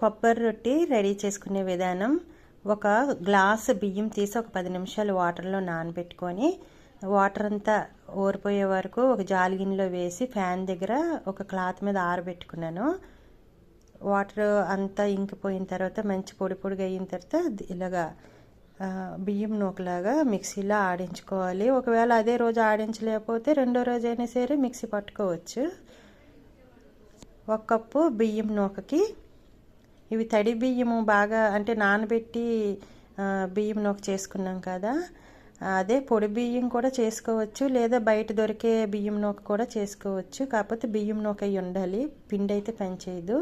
కొబ్బరి రొట్టి రెడీ చేసుకునే విధానం. ఒక గ్లాసు బియ్యం తీసి ఒక 10 నిమిషాలు వాటర్లో నానబెట్టుకొని వాటర్ అంతా ఊరిపోయే వరకు ఒక జాలి గిన్నెలో వేసి ఫ్యాన్ దగ్గర ఒక క్లాత్ మీద ఆరబెట్టుకున్నాను. వాటర్ అంతా ఇంకిపోయిన తర్వాత మంచి పొడి పొడిగా అయిన తర్వాత ఇలాగా బియ్యం నూకలాగా మిక్సీలో ఆడించుకోవాలి. ఒకవేళ అదే రోజు ఆడించలేకపోతే రెండో రోజు అయినా సరే మిక్సీ పట్టుకోవచ్చు. 1 కప్పు బియ్యం నూకకి ఇవి తడి బియ్యము బాగా అంటే నానబెట్టి బియ్యం నూక చేసుకున్నాం కదా, అదే పొడి బియ్యం కూడా చేసుకోవచ్చు, లేదా బయట దొరికే బియ్యం నూక కూడా చేసుకోవచ్చు. కాకపోతే బియ్యం నూక అయి ఉండాలి, పిండి అయితే పనిచేయదు.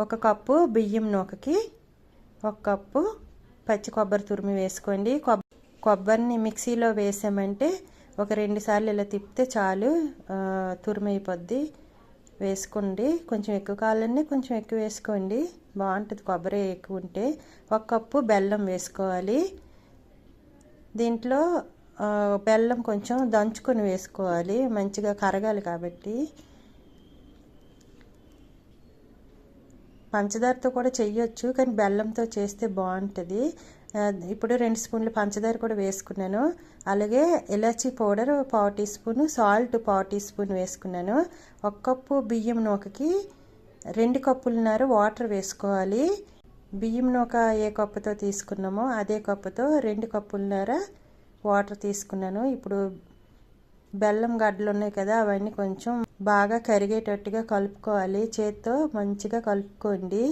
1 కప్పు బియ్యం నూకకి 1 కప్పు పచ్చి కొబ్బరి తురిమి వేసుకోండి. కొబ్బరిని మిక్సీలో వేసామంటే ఒక 2 సార్లు ఇలా తిప్పితే చాలు, తురిమి అయిపోద్ది. వేసుకోండి. కొంచెం ఎక్కువ కావాలంటే కొంచెం ఎక్కువ వేసుకోండి, బాగుంటుంది కొబ్బరి ఎక్కువ ఉంటే. 1 కప్పు బెల్లం వేసుకోవాలి. దీంట్లో బెల్లం కొంచెం దంచుకొని వేసుకోవాలి, మంచిగా కరగాలి కాబట్టి. పంచదారతో కూడా చెయ్యొచ్చు, కానీ బెల్లంతో చేస్తే బాగుంటుంది. ఇప్పుడు 2 స్పూన్లు పంచదార కూడా వేసుకున్నాను. అలాగే ఇలాచీ powder 1/4 teaspoon, salt 1/4 teaspoon వేసుకున్నాను. 1 కప్పు బియ్యం నూకకి 2 కప్పులున్నర వాటర్ వేసుకోవాలి. బియ్యం నూక ఏ కప్పుతో తీసుకున్నామో అదే కప్పుతో 2 కప్పులున్నర వాటర్ తీసుకున్నాను. ఇప్పుడు బెల్లం గడ్డలు ఉన్నాయి కదా, అవన్నీ కొంచెం బాగా కరిగేటట్టుగా కలుపుకోవాలి. చేత్తో మంచిగా కలుపుకోండి.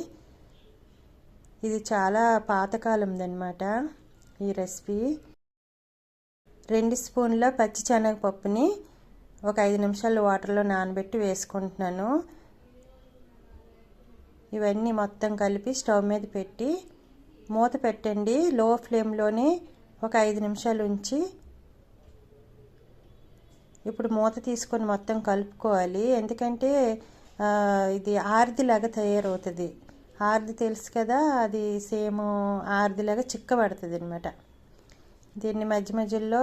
ఇది చాలా పాతకాలంది అన్నమాట ఈ రెసిపీ. 2 స్పూన్ల పచ్చి శనగపప్పుని ఒక 5 నిమిషాలు వాటర్లో నానబెట్టి వేసుకుంటున్నాను. ఇవన్నీ మొత్తం కలిపి స్టవ్ మీద పెట్టి మూత పెట్టండి. లో ఫ్లేమ్లోనే ఒక 5 నిమిషాలు ఉంచి ఇప్పుడు మూత తీసుకొని మొత్తం కలుపుకోవాలి. ఎందుకంటే ఇది ఆర్దిలాగా తయారవుతుంది. ఆర్ది తెలుసు కదా, అది సేమ్ ఆర్దిలాగా చిక్కబడుతుంది అనమాట. దీన్ని మధ్య మధ్యలో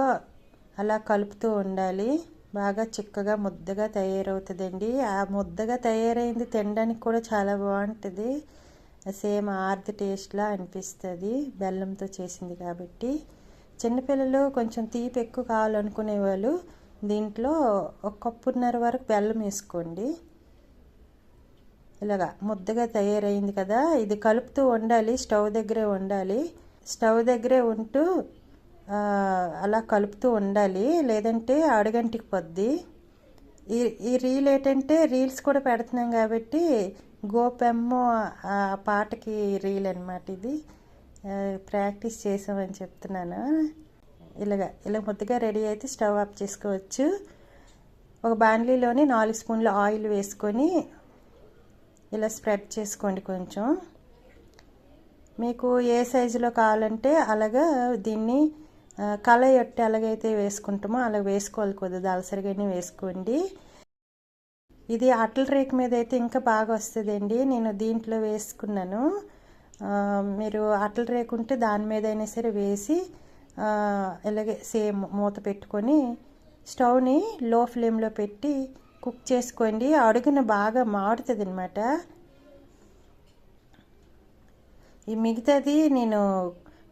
అలా కలుపుతూ ఉండాలి. బాగా చిక్కగా ముద్దగా తయారవుతుందండి. ఆ ముద్దగా తయారైంది తినడానికి కూడా చాలా బాగుంటుంది. సేమ్ ఆర్ది టేస్ట్లా అనిపిస్తుంది, బెల్లంతో చేసింది కాబట్టి. చిన్నపిల్లలు కొంచెం తీపి ఎక్కువ కావాలనుకునే వాళ్ళు దీంట్లో 1 కప్పున్నర వరకు బెల్లం వేసుకోండి. ఇలాగా ముద్దగా తయారైంది కదా, ఇది కలుపుతూ ఉండాలి, స్టవ్ దగ్గరే ఉండాలి. స్టవ్ దగ్గరే ఉంటూ అలా కలుపుతూ ఉండాలి, లేదంటే అడుగంటికి పొద్ది. ఈ రీల్ ఏంటంటే రీల్స్ కూడా పెడుతున్నాం కాబట్టి గోపెమ్మో ఆ పాటకి రీల్ అనమాట. ఇది ప్రాక్టీస్ చేసామని చెప్తున్నాను. ఇలా ముద్దగా రెడీ అయితే స్టవ్ ఆఫ్ చేసుకోవచ్చు. ఒక బాండ్లీలోని 4 స్పూన్ల ఆయిల్ వేసుకొని ఇలా స్ప్రెడ్ చేసుకోండి. కొంచెం మీకు ఏ సైజులో కావాలంటే అలాగా దీన్ని కలయొట్టి ఎలాగైతే వేసుకుంటామో అలా వేసుకోవాలి. కొద్దిగా దళసరిగానే వేసుకోండి. ఇది అట్ల రేకు మీద అయితే ఇంకా బాగా వస్తుందండి. నేను దీంట్లో వేసుకున్నాను. మీరు అట్ల రేకు ఉంటే దాని మీద అయినా సరే వేసి ఇలాగే సేమ్ మూత పెట్టుకొని స్టవ్ని లో ఫ్లేమ్లో పెట్టి కుక్ చేసుకోండి. అడుగున బాగా మాడుతుంది అనమాట. ఈ మిగతాది నేను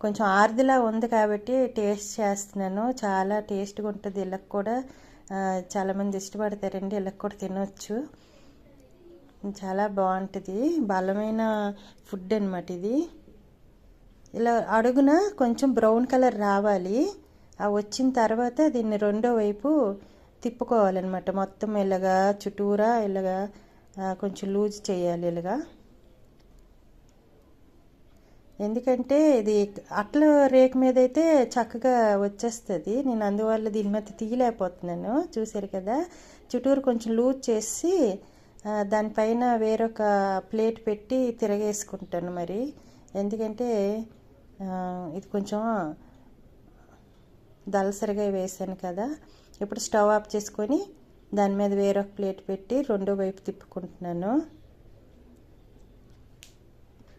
కొంచెం ఆర్దిలా ఉంది కాబట్టి టేస్ట్ చేస్తున్నాను. చాలా టేస్ట్గా ఉంటుంది. ఇళ్ళకి కూడా చాలామంది ఇష్టపడతారండి, ఇళ్ళకి కూడా తినొచ్చు. చాలా బాగుంటుంది, బలమైన ఫుడ్ అనమాట ఇది. ఇలా అడుగున కొంచెం బ్రౌన్ కలర్ రావాలి. వచ్చిన తర్వాత దీన్ని రెండో వైపు తిప్పుకోవాలన్నమాట. మొత్తం ఇలాగా చుట్టూరా ఇలాగా కొంచెం లూజ్ చేయాలి ఇలాగా. ఎందుకంటే ఇది అట్ల రేకు మీద అయితే చక్కగా వచ్చేస్తుంది. నేను అందువల్ల దీని మీద తీయలేకపోతున్నాను. చూసారు కదా, చుట్టూరు కొంచెం లూజ్ చేసి దానిపైన వేరొక ప్లేట్ పెట్టి తిరగేసుకుంటాను. మరి ఎందుకంటే ఇది కొంచెం దళసరిగా వేసాను కదా. ఇప్పుడు స్టవ్ ఆఫ్ చేసుకొని దాని మీద వేరొక ప్లేట్ పెట్టి రెండో వైపు తిప్పుకుంటున్నాను.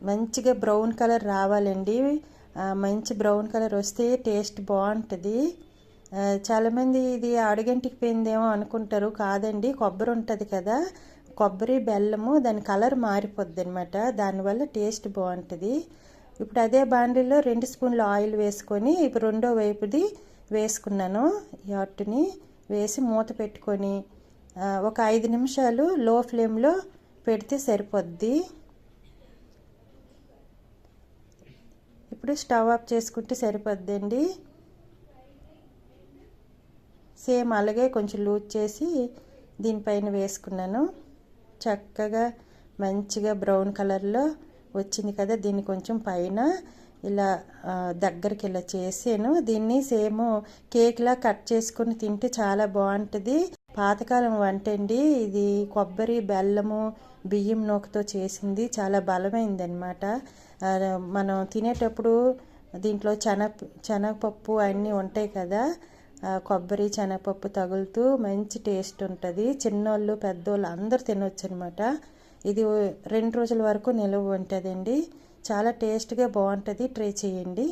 మంచిగా బ్రౌన్ కలర్ రావాలండి. మంచి బ్రౌన్ కలర్ వస్తే టేస్ట్ బాగుంటుంది. చాలామంది ఇది అడుగంటికి పోయిందేమో అనుకుంటారు. కాదండి, కొబ్బరి ఉంటుంది కదా, కొబ్బరి బెల్లము దాని కలర్ మారిపోద్ది అనమాట. దానివల్ల టేస్ట్ బాగుంటుంది. ఇప్పుడు అదే బాండీలో 2 స్పూన్లు ఆయిల్ వేసుకొని ఇప్పుడు రెండో వైపుది వేసుకున్నాను. ఈ అట్టుని వేసి మూత పెట్టుకొని ఒక 5 నిమిషాలు లో ఫ్లేమ్లో పెడితే సరిపోద్ది. ఇప్పుడు స్టవ్ ఆఫ్ చేసుకుంటే సరిపోద్దండి. సేమ్ అలాగే కొంచెం లూజ్ చేసి దీనిపైన వేసుకున్నాను. చక్కగా మంచిగా బ్రౌన్ కలర్లో వచ్చింది కదా. దీన్ని కొంచెం పైన ఇలా దగ్గరికి ఇలా చేసాను. దీన్ని సేమ్ కేక్లా కట్ చేసుకొని తింటే చాలా బాగుంటుంది. పాతకాలం వంట అండి ఇది. కొబ్బరి బెల్లము బియ్యం నూకతో చేసింది. చాలా బలమైందనమాట. మనం తినేటప్పుడు దీంట్లో శనగపప్పు అన్నీ ఉంటాయి కదా. కొబ్బరి శనగపప్పు తగులుతూ మంచి టేస్ట్ ఉంటుంది. చిన్నోళ్ళు పెద్దోళ్ళు అందరూ తినొచ్చు అనమాట. ఇది 2 రోజుల వరకు నిలువ ఉంటుందండి. చాలా టేస్ట్గా బాగుంటుంది. ట్రై చేయండి.